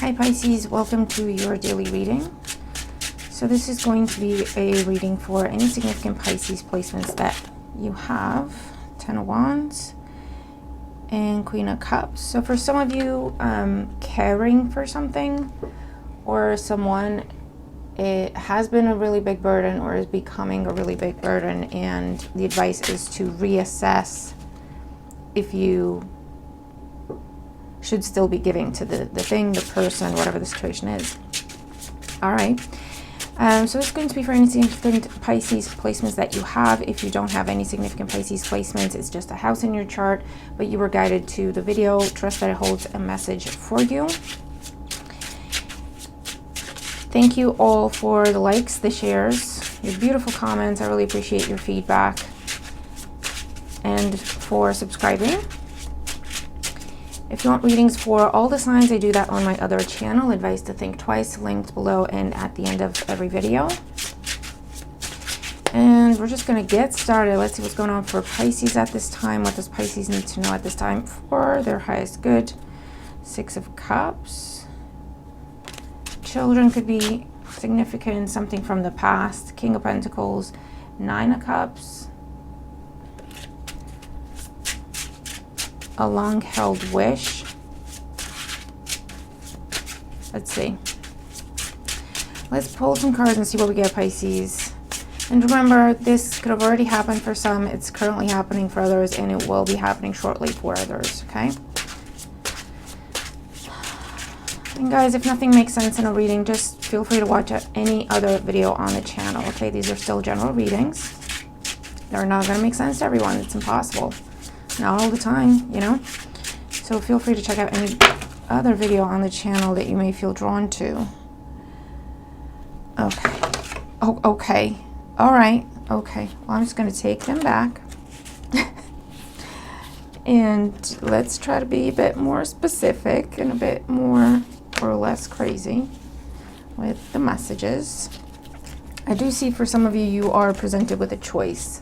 Hi Pisces, welcome to your daily reading. So this is going to be a reading for any significant Pisces placements that you have. 10 of Wands and Queen of Cups. So for some of you, caring for something or someone, it has been a really big burden or is becoming a really big burden, and the advice is to reassess if you should still be giving to the thing, the person, whatever the situation is. All right. So it's going to be for any significant Pisces placements that you have. If you don't have any significant Pisces placements, it's just a house in your chart, but you were guided to the video. Trust that it holds a message for you. Thank you all for the likes, the shares, your beautiful comments. I really appreciate your feedback, and for subscribing. If you want readings for all the signs, I do that on my other channel, Advice to Think Twice, linked below and at the end of every video. And we're just going to get started. Let's see what's going on for Pisces at this time. What does Pisces need to know at this time for their highest good? 6 of Cups. Children could be significant, something from the past. King of Pentacles. 9 of Cups. A long-held wish. Let's see. Let's pull some cards and see what we get, Pisces. And remember, this could have already happened for some. It's currently happening for others, and it will be happening shortly for others, okay? And guys, if nothing makes sense in a reading, just feel free to watch any other video on the channel, okay? These are still general readings. They're not going to make sense to everyone. It's impossible. Not all the time, you know? So feel free to check out any other video on the channel that you may feel drawn to. Okay. Oh, okay. All right. Okay. Well, I'm just going to take them back. And let's try to be a bit more specific and a bit more or less crazy with the messages. I do see for some of you, you are presented with a choice.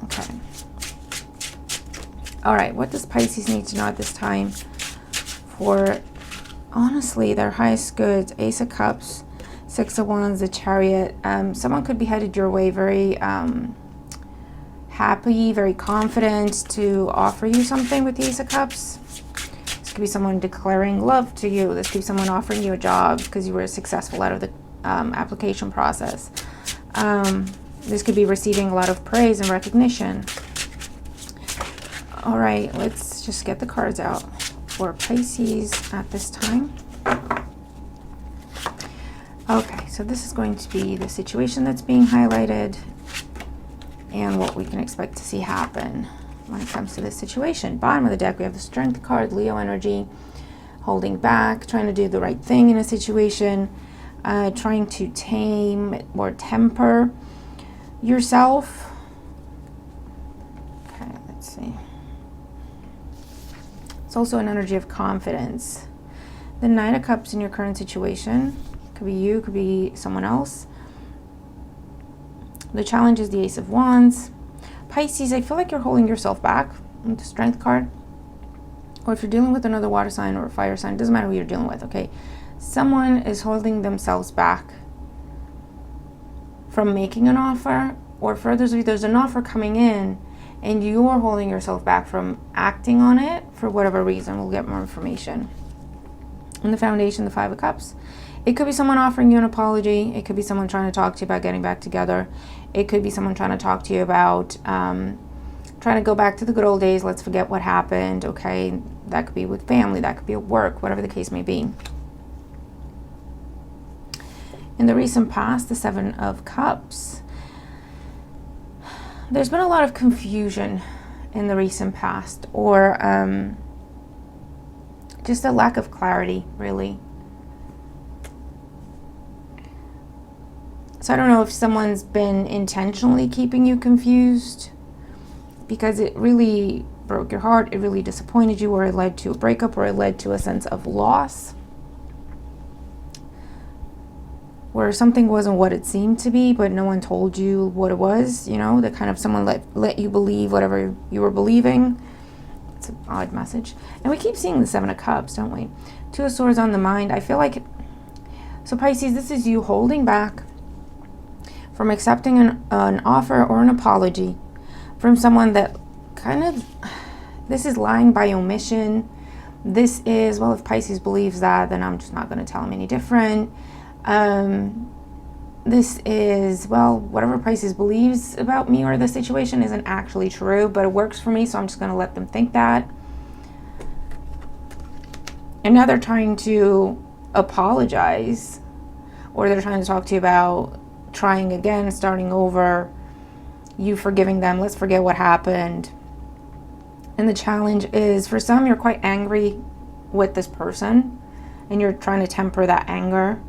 Okay. All right, what does Pisces need to know at this time for, honestly, their highest goods? Ace of Cups, 6 of Wands, the Chariot. Someone could be headed your way, very happy, very confident to offer you something with the Ace of Cups. This could be someone declaring love to you. This could be someone offering you a job because you were successful out of the application process. This could be receiving a lot of praise and recognition. All right, let's just get the cards out for Pisces at this time. Okay, so this is going to be the situation that's being highlighted and what we can expect to see happen when it comes to this situation. Bottom of the deck, we have the Strength card, Leo energy, holding back, trying to do the right thing in a situation, trying to tame or temper yourself. Okay, let's see. It's also an energy of confidence. The 9 of Cups in your current situation. Could be you, could be someone else. The challenge is the Ace of Wands. Pisces, I feel like you're holding yourself back with the Strength card. Or if you're dealing with another water sign or a fire sign, it doesn't matter who you're dealing with, okay? Someone is holding themselves back from making an offer, or for others, there's an offer coming in and you are holding yourself back from acting on it for whatever reason. We'll get more information. In the Foundation, the 5 of Cups. It could be someone offering you an apology. It could be someone trying to talk to you about getting back together. It could be someone trying to talk to you about trying to go back to the good old days. Let's forget what happened, okay? That could be with family. That could be at work, whatever the case may be. In the recent past, the 7 of Cups. There's been a lot of confusion in the recent past, or just a lack of clarity, really. So I don't know if someone's been intentionally keeping you confused because it really broke your heart, it really disappointed you, or it led to a breakup, or it led to a sense of loss, where something wasn't what it seemed to be, but no one told you what it was, you know, that kind of someone let you believe whatever you were believing. It's an odd message. And we keep seeing the Seven of Cups, don't we? Two of Swords on the mind. I feel like, so Pisces, this is you holding back from accepting an offer or an apology from someone that kind of, this is lying by omission. This is, well, if Pisces believes that, then I'm just not going to tell him any different. This is, well, whatever Pisces believes about me or the situation isn't actually true, but it works for me, so I'm just going to let them think that. And now they're trying to apologize, or they're trying to talk to you about trying again, starting over, you forgiving them, let's forget what happened. And the challenge is, for some, you're quite angry with this person, and you're trying to temper that anger.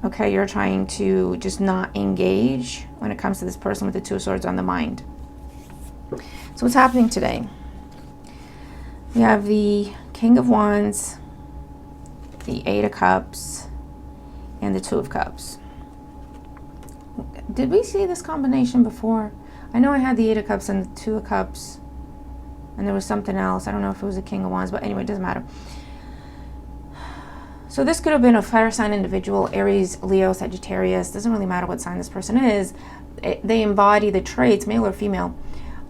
Okay, you're trying to just not engage when it comes to this person with the Two of Swords on the mind. So what's happening today? We have the King of Wands, the Eight of Cups, and the Two of Cups. Did we see this combination before? I know I had the Eight of Cups and the Two of Cups, and there was something else. I don't know if it was a King of Wands, but anyway, it doesn't matter. So this could have been a fire sign individual, Aries, Leo, Sagittarius. Doesn't really matter what sign this person is. They embody the traits, male or female,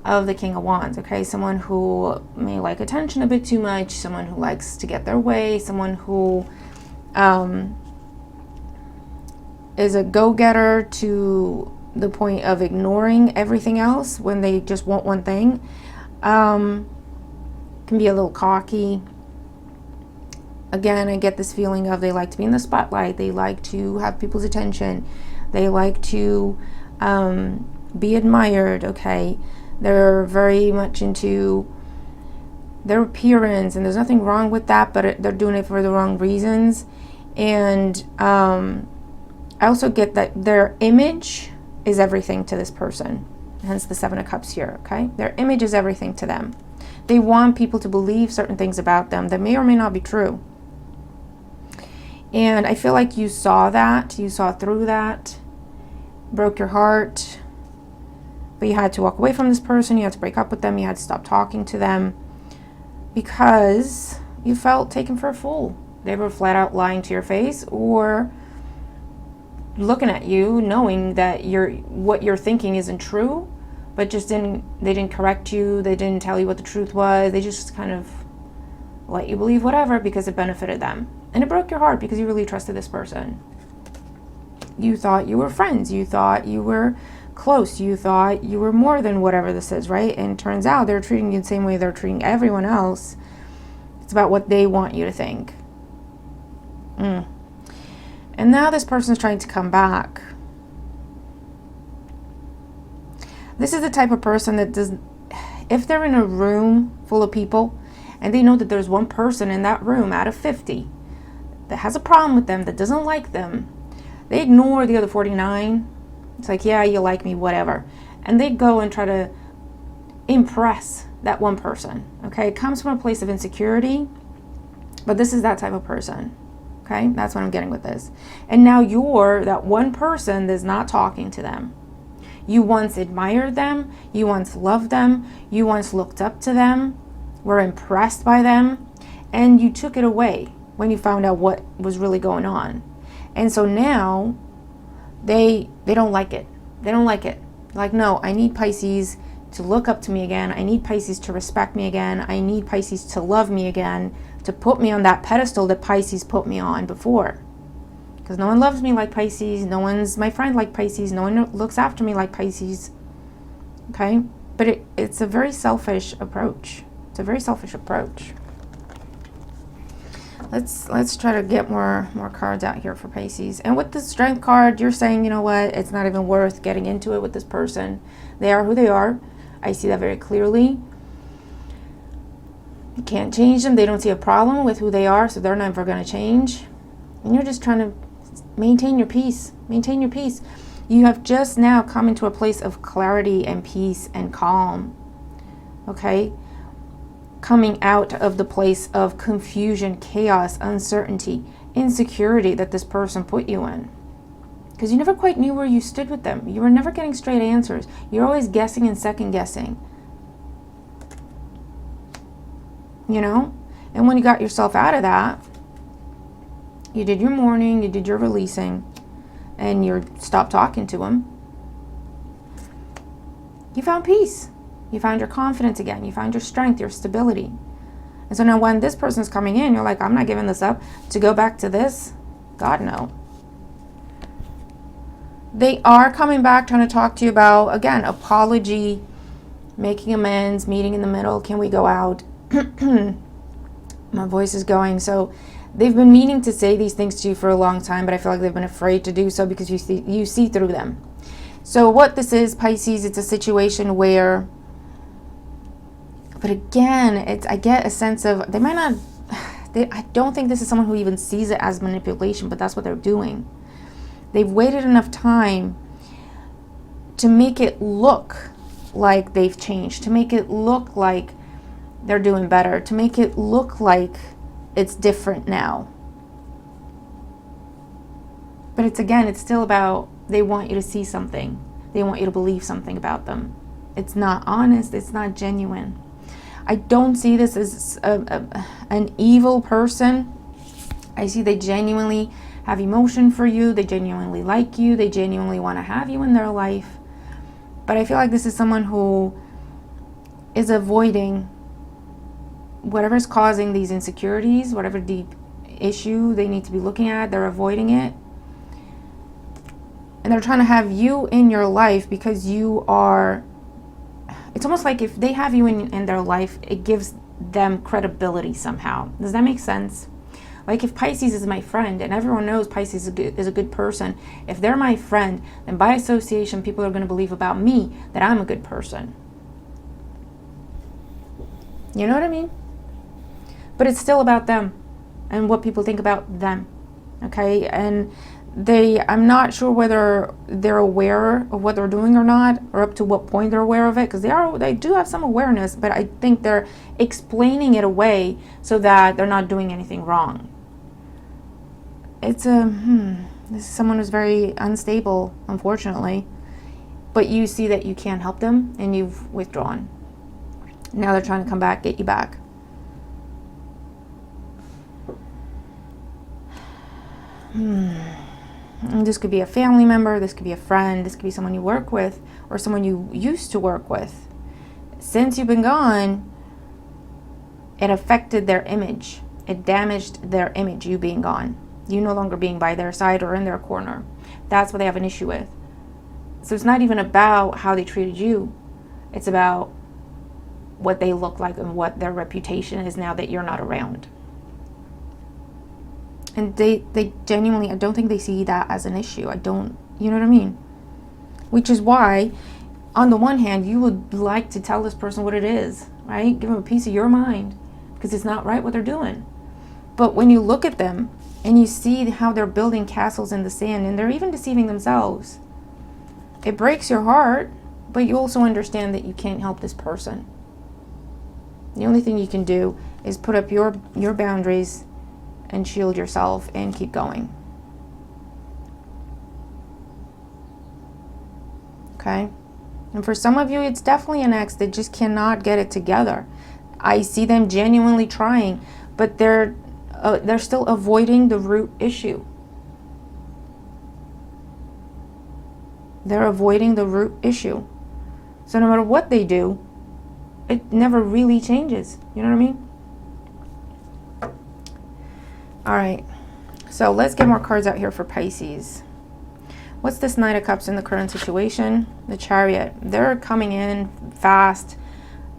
of the King of Wands, okay? Someone who may like attention a bit too much, someone who likes to get their way, someone who is a go-getter to the point of ignoring everything else when they just want one thing. Can be a little cocky. Again, I get this feeling of they like to be in the spotlight. They like to have people's attention. They like to be admired, okay? They're very much into their appearance, and there's nothing wrong with that, but they're doing it for the wrong reasons. And I also get that their image is everything to this person. Hence the Seven of Cups here, okay? Their image is everything to them. They want people to believe certain things about them that may or may not be true. And I feel like you saw that, you saw through that, broke your heart, but you had to walk away from this person, you had to break up with them, you had to stop talking to them because you felt taken for a fool. They were flat out lying to your face or looking at you knowing that what you're thinking isn't true, but they didn't correct you, they didn't tell you what the truth was, they just kind of let you believe whatever because it benefited them. And it broke your heart because you really trusted this person. You thought you were friends. You thought you were close. You thought you were more than whatever this is, right? And it turns out they're treating you the same way they're treating everyone else. It's about what they want you to think. And now this person's trying to come back. This is the type of person that if they're in a room full of people and they know that there's one person in that room out of 50 that has a problem with them, that doesn't like them, they ignore the other 49. It's like, yeah, you like me, whatever. And they go and try to impress that one person, okay? It comes from a place of insecurity, but this is that type of person, okay? That's what I'm getting with this. And now you're that one person that's not talking to them. You once admired them, you once loved them, you once looked up to them, were impressed by them, and you took it away when you found out what was really going on. And so now they don't like it. They don't like it. Like, no, I need Pisces to look up to me again. I need Pisces to respect me again. I need Pisces to love me again, to put me on that pedestal that Pisces put me on before. Because no one loves me like Pisces. No one's my friend like Pisces. No one looks after me like Pisces. Okay? But it's a very selfish approach. It's a very selfish approach. Let's try to get more cards out here for Pisces. And with the Strength card, you're saying, you know what, it's not even worth getting into it with this person. They are who they are. I see that very clearly. You can't change them. They don't see a problem with who they are, so they're never going to change. And you're just trying to maintain your peace. Maintain your peace. You have just now come into a place of clarity and peace and calm. Okay? Coming out of the place of confusion, chaos, uncertainty, insecurity that this person put you in. Because you never quite knew where you stood with them. You were never getting straight answers. You're always guessing and second guessing. you know? And when you got yourself out of that, you did your mourning, you did your releasing, and you stopped talking to him, you found peace. You found your confidence again. You found your strength, your stability. And so now when this person's coming in, you're like, I'm not giving this up to go back to this. God, no. They are coming back, trying to talk to you about, again, apology, making amends, meeting in the middle. Can we go out? My voice is going. So they've been meaning to say these things to you for a long time, but I feel like they've been afraid to do so because you see through them. So what this is, Pisces, it's a situation where, but again, I get a sense of, they might not, I don't think this is someone who even sees it as manipulation, but that's what they're doing. They've waited enough time to make it look like they've changed, to make it look like they're doing better, to make it look like it's different now. But it's still about, they want you to see something. They want you to believe something about them. It's not honest. It's not genuine. I don't see this as an evil person. I see they genuinely have emotion for you. They genuinely like you. They genuinely want to have you in their life. But I feel like this is someone who is avoiding whatever's causing these insecurities, whatever deep issue they need to be looking at. They're avoiding it. And they're trying to have you in your life because you are, it's almost like if they have you in their life, it gives them credibility somehow. Does that make sense? Like if Pisces is my friend, and everyone knows Pisces is a good person, if they're my friend, then by association, people are going to believe about me that I'm a good person. You know what I mean? But it's still about them and what people think about them. Okay? And I'm not sure whether they're aware of what they're doing or not, or up to what point they're aware of it, because they do have some awareness, but I think they're explaining it away so that they're not doing anything wrong. This is someone who's very unstable, unfortunately, but you see that you can't help them and you've withdrawn. Now they're trying to come back, get you back. This could be a family member, this could be a friend, this could be someone you work with, or someone you used to work with. Since you've been gone, it affected their image. It damaged their image, you being gone. You no longer being by their side or in their corner. That's what they have an issue with. So it's not even about how they treated you. It's about what they look like and what their reputation is now that you're not around. And they genuinely, I don't think they see that as an issue. You know what I mean? Which is why, on the one hand, you would like to tell this person what it is, right? Give them a piece of your mind, because it's not right what they're doing. But when you look at them and you see how they're building castles in the sand, and they're even deceiving themselves, it breaks your heart, but you also understand that you can't help this person. The only thing you can do is put up your boundaries and shield yourself and keep going. Okay? And for some of you, it's definitely an ex that just cannot get it together. I see them genuinely trying, but they're still avoiding the root issue. They're avoiding the root issue. So no matter what they do, it never really changes. You know what I mean? All right. So let's get more cards out here for Pisces. What's this Knight of Cups in the current situation? The Chariot. They're coming in fast,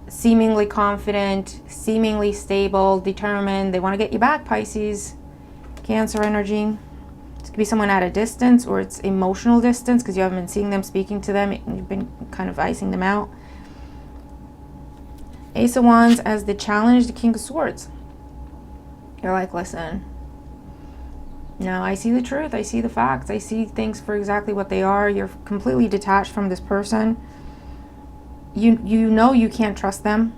seemingly confident, seemingly stable, determined. They want to get you back, Pisces. Cancer energy. This could be someone at a distance, or it's emotional distance because you haven't been seeing them, speaking to them. You've been kind of icing them out. Ace of Wands as the challenge, the King of Swords. You're like, listen, no, I see the truth. I see the facts. I see things for exactly what they are. You're completely detached from this person. You know you can't trust them.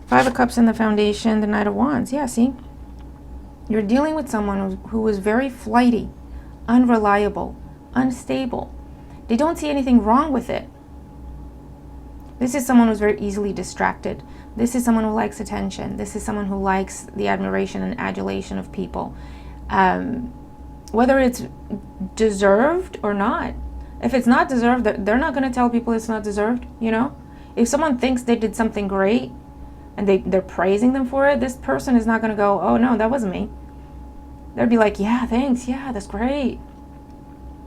Five of Cups in the foundation, the Knight of Wands. Yeah, see? You're dealing with someone who is very flighty, unreliable, unstable. They don't see anything wrong with it. This is someone who's very easily distracted. This is someone who likes attention. This is someone who likes the admiration and adulation of people. Whether it's deserved or not. If it's not deserved, they're not going to tell people it's not deserved, you know? If someone thinks they did something great and they're praising them for it, this person is not going to go, oh no, that wasn't me. They'd be like, yeah, thanks. Yeah, that's great.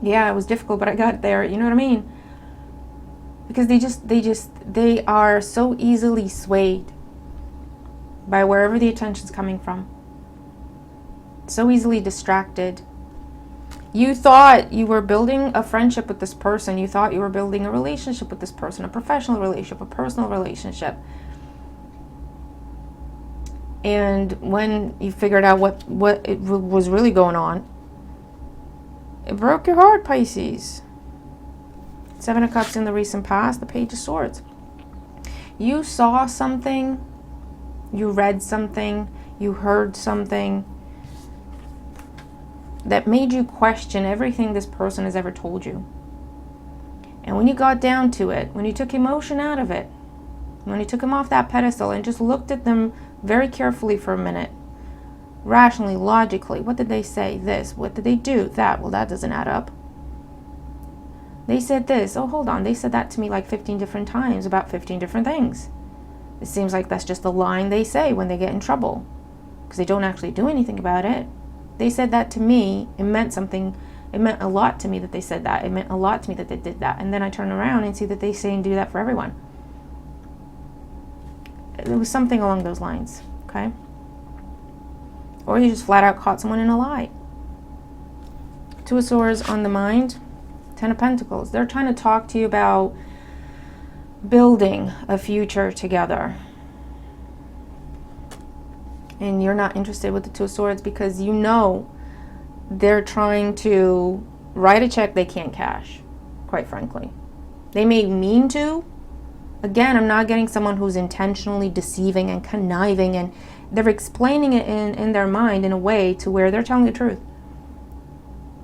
Yeah, it was difficult, but I got there. You know what I mean? Because they are so easily swayed by wherever the attention's coming from. So easily distracted. You thought you were building a friendship with this person. You thought you were building a relationship with this person, a professional relationship, a personal relationship. And when you figured out what was really going on, it broke your heart, Pisces. 7 of Cups in the recent past, the Page of Swords. You saw something, you read something, you heard something that made you question everything this person has ever told you. And when you got down to it, when you took emotion out of it, when you took them off that pedestal and just looked at them very carefully for a minute, rationally, logically, what did they say? This. What did they do? That. Well, that doesn't add up. They said this. Oh, hold on. They said that to me like 15 different times about 15 different things. It seems like that's just the line they say when they get in trouble, because they don't actually do anything about it. They said that to me. It meant something. It meant a lot to me that they said that. It meant a lot to me that they did that. And then I turn around and see that they say and do that for everyone. It was something along those lines, okay? Or you just flat out caught someone in a lie. 2 of Swords on the mind. 10 of Pentacles. They're trying to talk to you about building a future together. And you're not interested with the 2 of Swords because you know they're trying to write a check they can't cash, quite frankly. They may mean to. Again, I'm not getting someone who's intentionally deceiving and conniving, and they're explaining it in their mind in a way to where they're telling the truth.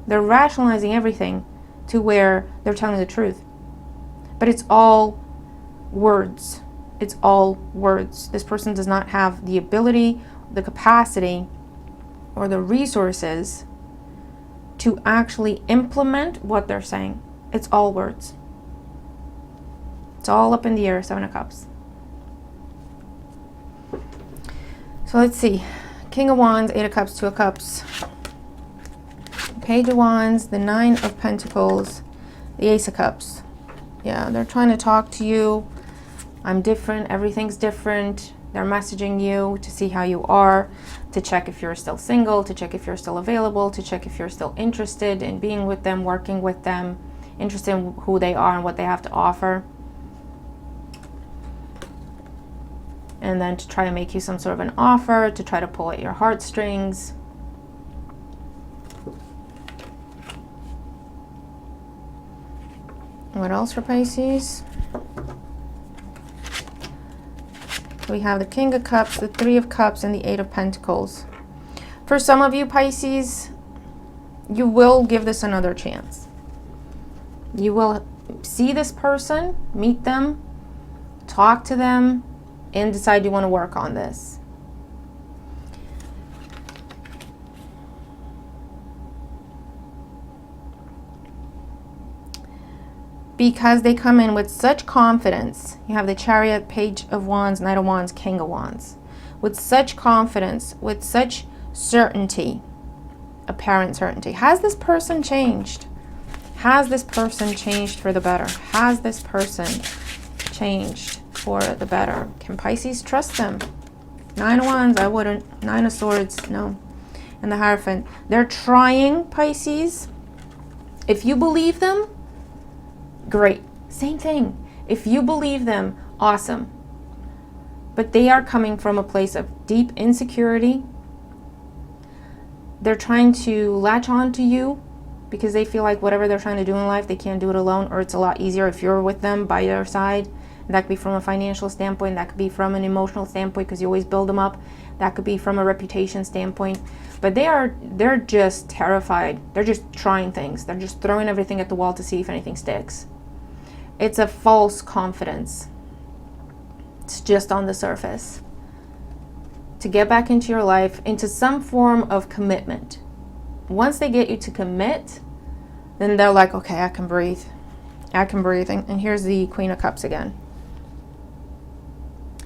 They're rationalizing everything to where they're telling the truth. But it's all words. It's all words. This person does not have the ability, the capacity, or the resources to actually implement what they're saying. It's all words. It's all up in the air, 7 of Cups. So let's see. King of Wands, 8 of Cups, 2 of Cups. Page of Wands, the 9 of Pentacles, the Ace of Cups. Yeah, they're trying to talk to you. I'm different. Everything's different. They're messaging you to see how you are, to check if you're still single, to check if you're still available, to check if you're still interested in being with them, working with them, interested in who they are and what they have to offer. And then to try to make you some sort of an offer, to try to pull at your heartstrings. What else for Pisces? We have the King of Cups, the 3 of Cups, and the 8 of Pentacles. For some of you, Pisces, you will give this another chance. You will see this person, meet them, talk to them, and decide you want to work on this. Because they come in with such confidence. You have the Chariot, Page of Wands, Knight of Wands, King of Wands. With such confidence, with such certainty, apparent certainty. Has this person changed? Has this person changed for the better? Has this person changed for the better? Can Pisces trust them? 9 of Wands, I wouldn't. 9 of Swords, no. And the Hierophant. They're trying, Pisces. If you believe them, great. Same thing. If you believe them, awesome. But they are coming from a place of deep insecurity. They're trying to latch on to you because they feel like whatever they're trying to do in life, they can't do it alone, or it's a lot easier if you're with them by their side. That could be from a financial standpoint. That could be from an emotional standpoint because you always build them up. That could be from a reputation standpoint. But they're just terrified. They're just trying things. They're just throwing everything at the wall to see if anything sticks. It's a false confidence. It's just on the surface. To get back into your life, into some form of commitment. Once they get you to commit, then they're like, okay, I can breathe. I can breathe. And here's the Queen of Cups again.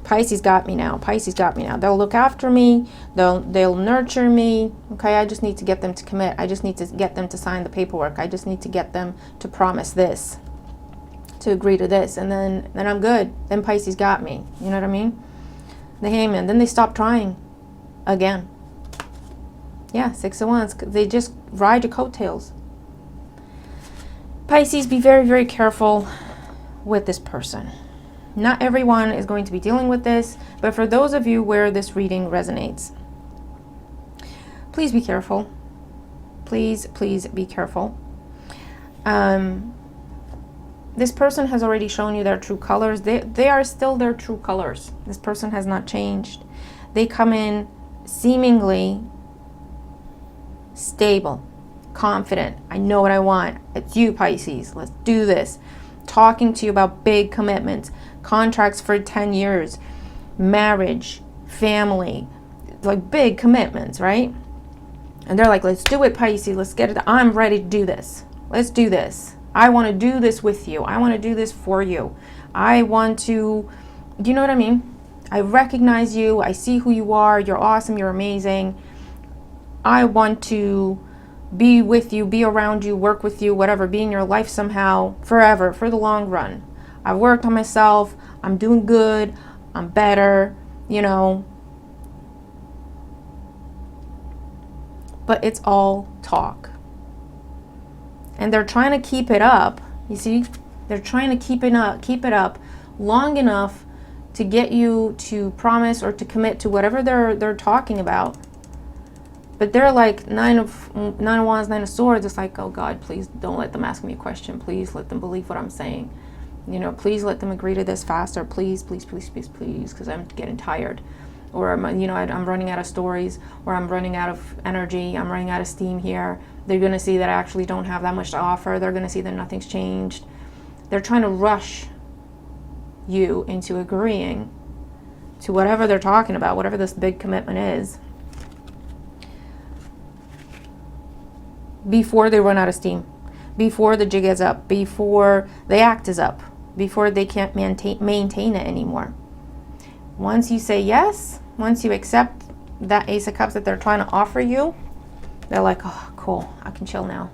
Pisces got me now. Pisces got me now. They'll look after me. They'll nurture me. Okay, I just need to get them to commit. I just need to get them to sign the paperwork. I just need to get them to promise this, to agree to this, and then I'm good. Then Pisces got me. You know what I mean? The Hangman. Then they stop trying again. Yeah, 6 of Wands. They just ride your coattails. Pisces, be very, very careful with this person. Not everyone is going to be dealing with this, but for those of you where this reading resonates, please be careful. Please, please be careful. This person has already shown you their true colors. They are still their true colors. This person has not changed. They come in seemingly stable, confident. I know what I want. It's you, Pisces. Let's do this. Talking to you about big commitments, contracts for 10 years, marriage, family, like big commitments, right? And they're like, let's do it, Pisces. Let's get it. I'm ready to do this. Let's do this. I want to do this with you. I want to do this for you. I want to, you know what I mean? I recognize you. I see who you are. You're awesome. You're amazing. I want to be with you, be around you, work with you, whatever, be in your life somehow, forever, for the long run. I've worked on myself. I'm doing good. I'm better, you know. But it's all talk. And they're trying to keep it up. You see? They're trying to keep it up long enough to get you to promise or to commit to whatever they're talking about. But they're like nine of Wands, 9 of Swords. It's like, oh God, please don't let them ask me a question. Please let them believe what I'm saying. You know, please let them agree to this faster. Please, please, please, please, please, because I'm getting tired. Or, I'm running out of stories, or I'm running out of energy. I'm running out of steam here. They're going to see that I actually don't have that much to offer. They're going to see that nothing's changed. They're trying to rush you into agreeing to whatever they're talking about, whatever this big commitment is, before they run out of steam, before the jig is up, before the act is up, before they can't maintain it anymore. Once you say yes, once you accept that Ace of Cups that they're trying to offer you, they're like, oh, cool, I can chill now.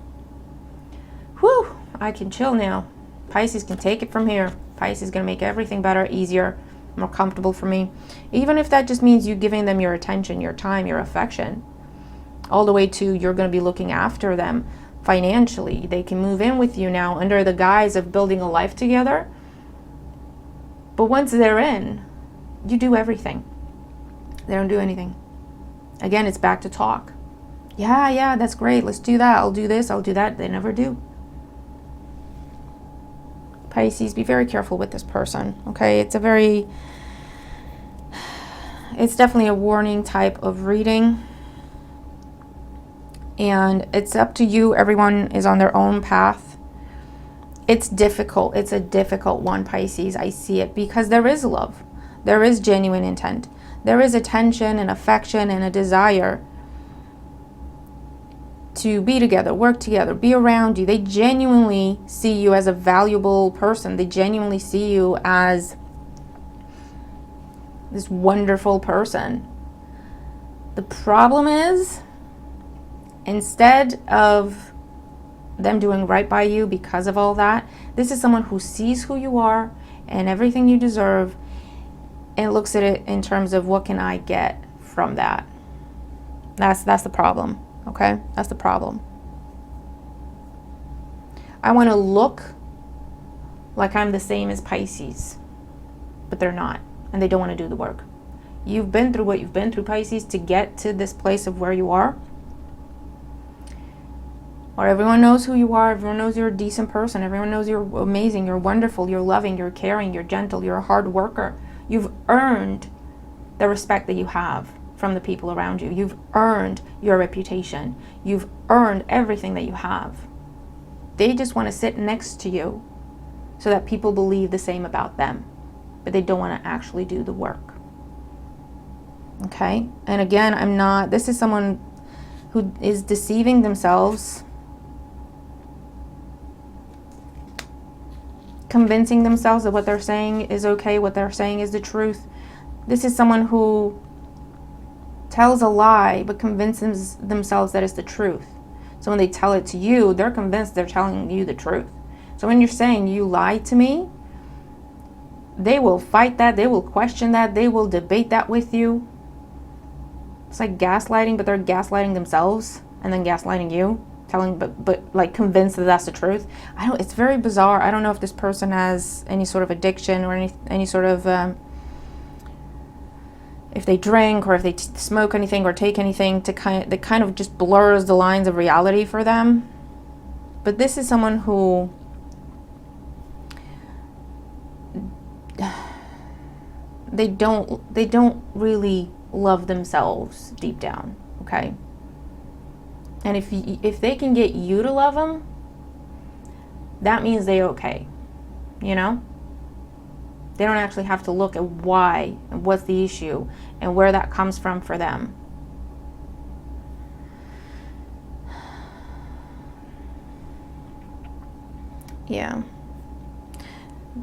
Whew, I can chill now. Pisces can take it from here. Pisces is going to make everything better, easier, more comfortable for me. Even if that just means you giving them your attention, your time, your affection, all the way to you're going to be looking after them financially. They can move in with you now under the guise of building a life together. But once they're in, you do everything. They don't do anything. Again, it's back to talk. Yeah, that's great. Let's do that. I'll do this. I'll do that. They never do. Pisces, be very careful with this person. Okay, it's definitely a warning type of reading. And it's up to you. Everyone is on their own path. It's difficult. It's a difficult one, Pisces. I see it because there is love. There is genuine intent. There is attention and affection and a desire to be together, work together, be around you. They genuinely see you as a valuable person. They genuinely see you as this wonderful person. The problem is, instead of them doing right by you because of all that, this is someone who sees who you are and everything you deserve and looks at it in terms of what can I get from that. That's the problem, okay? That's the problem. I want to look like I'm the same as Pisces, but they're not, and they don't want to do the work. You've been through what you've been through, Pisces, to get to this place of where you are. Or everyone knows who you are. Everyone knows you're a decent person. Everyone knows you're amazing. You're wonderful. You're loving. You're caring. You're gentle. You're a hard worker. You've earned the respect that you have from the people around you. You've earned your reputation. You've earned everything that you have. They just want to sit next to you so that people believe the same about them. but they don't want to actually do the work. Okay? And again, this is someone who is deceiving themselves, convincing themselves that what they're saying is okay, what they're saying is the truth. This is someone who tells a lie but convinces themselves that it's the truth. So when they tell it to you, they're convinced they're telling you the truth. So when you're saying you lied to me, they will fight that, they will question that, they will debate that with you. It's like gaslighting, but they're gaslighting themselves and then gaslighting you, but like convinced that that's the truth. It's very bizarre. I don't know if this person has any sort of addiction or any sort of if they drink or if they smoke anything or take anything that kind of just blurs the lines of reality for them. But this is someone who they don't really love themselves deep down, okay? And if they can get you to love them, that means they're okay, you know? They don't actually have to look at why and what's the issue and where that comes from for them. Yeah.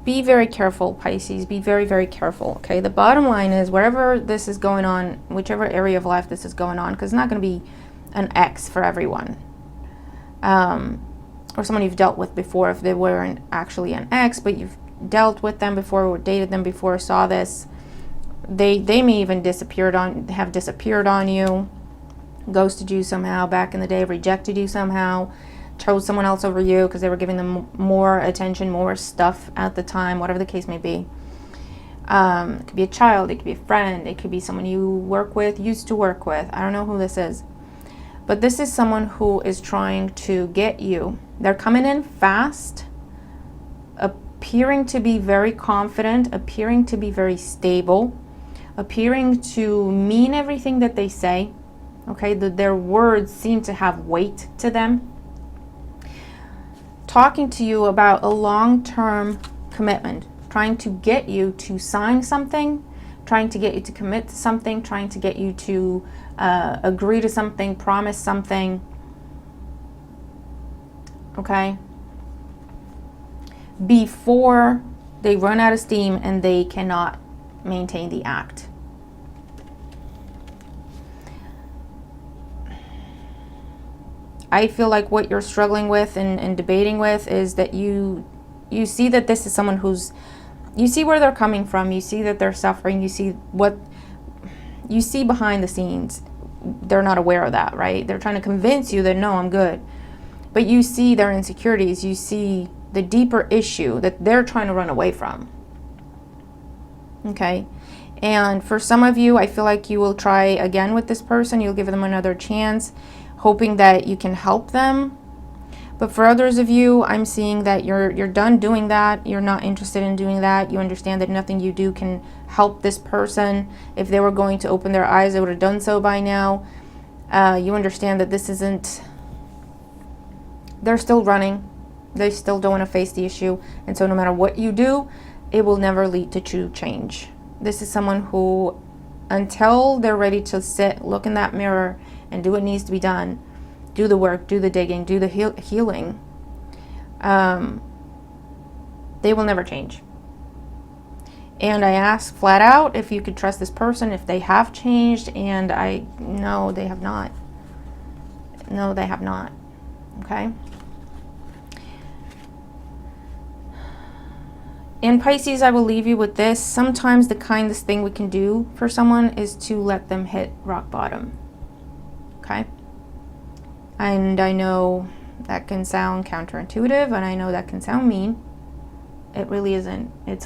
Be very careful, Pisces. Be very, very careful, okay? The bottom line is, wherever this is going on, whichever area of life this is going on, because it's not going to be an ex for everyone. Or someone you've dealt with before, if they weren't actually an ex, but you've dealt with them before or dated them before, saw this, they may even have disappeared on you, ghosted you somehow back in the day, rejected you somehow, chose someone else over you because they were giving them more attention, more stuff at the time, whatever the case may be. It could be a child, it could be a friend, it could be someone you used to work with. I don't know who this is. But this is someone who is trying to get you. They're coming in fast, appearing to be very confident, appearing to be very stable, appearing to mean everything that they say. Okay, their words seem to have weight to them. Talking to you about a long-term commitment, trying to get you to sign something, trying to get you to commit to something, trying to get you to agree to something, promise something. Okay? Before they run out of steam and they cannot maintain the act. I feel like what you're struggling with and debating with is that you see that this is someone you see where they're coming from, you see that they're suffering, you see behind the scenes. They're not aware of that, right? They're trying to convince you that, no, I'm good. But you see their insecurities, you see the deeper issue that they're trying to run away from. Okay? And for some of you, I feel like you will try again with this person. You'll give them another chance, hoping that you can help them. But for others of you, I'm seeing that you're done doing that. You're not interested in doing that. You understand that nothing you do can help this person. If they were going to open their eyes, they would have done so by now. You understand that this isn't... They're still running. They still don't want to face the issue. And so no matter what you do, it will never lead to true change. This is someone who, until they're ready to sit, look in that mirror, and do what needs to be done, do the work, do the digging, do the healing, they will never change. And I ask flat out if you could trust this person, if they have changed, and no, they have not. No, they have not. Okay? In Pisces, I will leave you with this. Sometimes the kindest thing we can do for someone is to let them hit rock bottom. Okay? And I know that can sound counterintuitive, and I know that can sound mean. It really isn't. It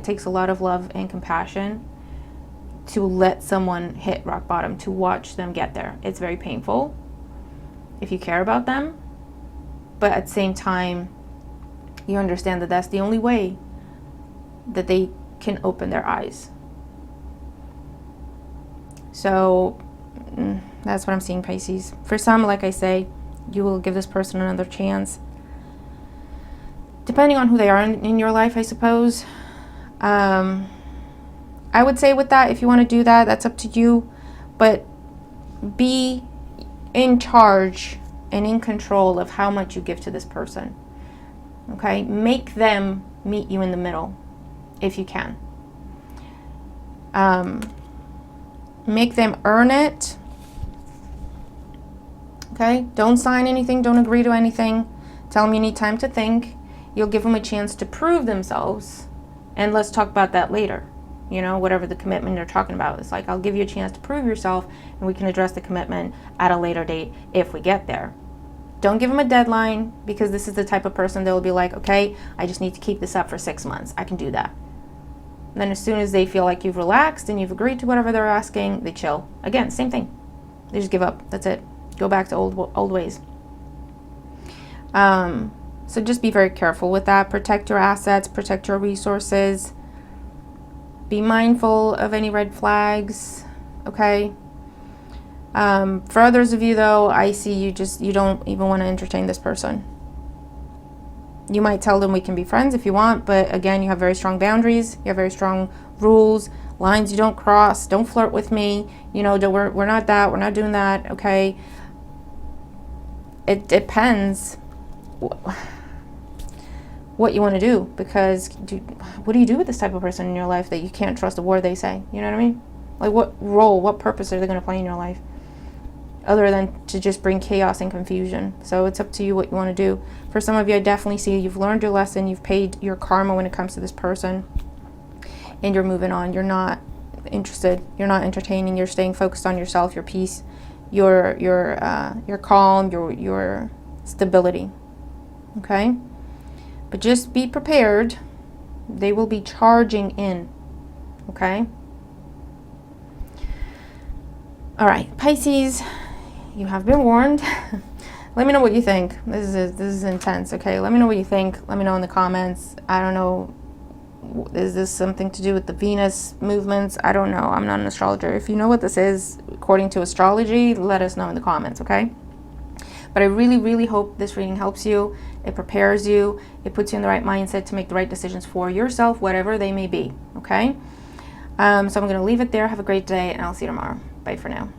takes a lot of love and compassion to let someone hit rock bottom, to watch them get there. It's very painful if you care about them, but at the same time, you understand that that's the only way that they can open their eyes. So that's what I'm seeing, Pisces. For some, like I say, you will give this person another chance, depending on who they are in your life, I suppose. I would say with that, if you want to do that, that's up to you, but be in charge and in control of how much you give to this person. Okay? Make them meet you in the middle if you can. Make them earn it. Okay? Don't sign anything. Don't agree to anything. Tell them you need time to think. You'll give them a chance to prove themselves. And let's talk about that later. You know, whatever the commitment you're talking about. It's like, I'll give you a chance to prove yourself, and we can address the commitment at a later date if we get there. Don't give them a deadline, because this is the type of person that will be like, okay, I just need to keep this up for 6 months. I can do that. Then as soon as they feel like you've relaxed and you've agreed to whatever they're asking, they chill. Again, same thing. They just give up. That's it. Go back to old ways. So just be very careful with that. Protect your assets. Protect your resources. Be mindful of any red flags. Okay? For others of you, though, I see you don't even want to entertain this person. You might tell them we can be friends if you want, but again, you have very strong boundaries. You have very strong rules, lines you don't cross. Don't flirt with me. You know, we're not that. We're not doing that. Okay? It depends what you want to do, because what do you do with this type of person in your life that you can't trust a word they say? You know what I mean? Like, what role, what purpose are they going to play in your life other than to just bring chaos and confusion? So it's up to you what you want to do. For some of you, I definitely see you've learned your lesson. You've paid your karma when it comes to this person, and you're moving on. You're not interested. You're not entertaining. You're staying focused on yourself, your peace, your calm, your stability. Okay? But just be prepared. They will be charging in. Okay? All right, Pisces, you have been warned. Let me know what you think. This is intense, okay? Let me know what you think. Let me know in the comments. I don't know. Is this something to do with the Venus movements? I don't know. I'm not an astrologer. If you know what this is, according to astrology, let us know in the comments, okay? But I really, really hope this reading helps you. It prepares you. It puts you in the right mindset to make the right decisions for yourself, whatever they may be, okay? So I'm going to leave it there. Have a great day, and I'll see you tomorrow. Bye for now.